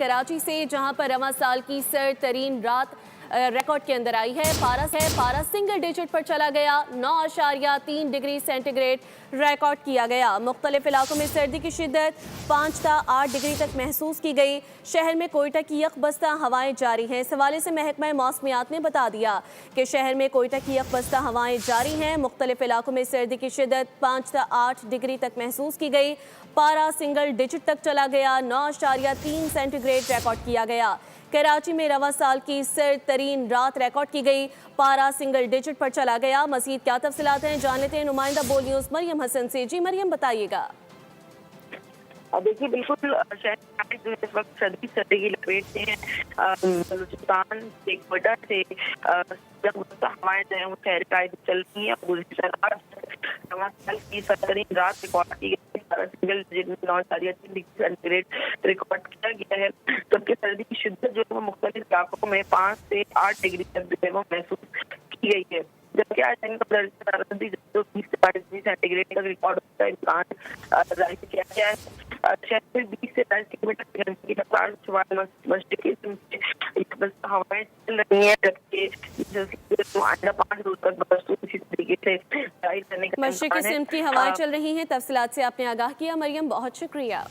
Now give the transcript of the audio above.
कराची से, जहां पर रवां साल की सर्द तरीन रात रिकॉर्ड के अंदर आई है। पारा सिंगल डिजिट पर चला गया, 9.3 डिग्री सेंटीग्रेड रिकॉर्ड किया गया। मुख्तलिफ इलाकों में सर्दी की शिद्दत 5 से 8 डिग्री तक महसूस की गई। शहर में कोयटा की यकबस्ता हवाएं जारी हैं। इस हवाले से महकमा मौसमियात ने बता दिया कि शहर में कोयटा की यकबस्ता हवाएं जारी हैं। मुख्तलिफ इलाकों में सर्दी की शिद्दत 5 से 8 डिग्री तक महसूस की गई। पारा सिंगल डिजिट तक चला गया, 9.3 सेंटीग्रेड रिकॉर्ड किया गया। कराची में रवां साल की सर्द तरीन रात रिकॉर्ड की गई। पारा सिंगल डिजिट पर चला गया। मजीद क्या तफसीलात हैं, जान लेते हैं नुमाइंदा बोल न्यूज़ मरियम हसन से। जी मरियम, बताइएगा। देखिए, बिल्कुल शहर जो इस वक्त सर्दी की लपेट से हैं। बलूचिस्तान से, कोयटा से हवाएं जो है वो शहर का चल रही है। रवां साल की सर्द रात रिकॉर्ड की गई। सिंगल डिजिट में 9.3 डिग्री सेंटीग्रेड रिकॉर्ड किया गया है। जबकि सर्दी की शिद्दत जो है वो मुख्तलिफ इलाकों में 5 से 8 डिग्री तक जो है वो महसूस की गई है। जबकि आज दिन का 20 से 22 डिग्री सेंटीग्रेड तक रिकॉर्ड होता है इम्कान जाहिर किया गया है। शहर में 20 से 22 किलोमीटर घंटे की रफ्तार हवाएं चल रही हैं। जबकि आइंदा 5 रोज तक बरसों इसी तरीके से जाहिर करने का मशरिकी सिमत की हवाएं चल रही हैं। तफसीलात से आपने आगाह किया मरियम, बहुत शुक्रिया।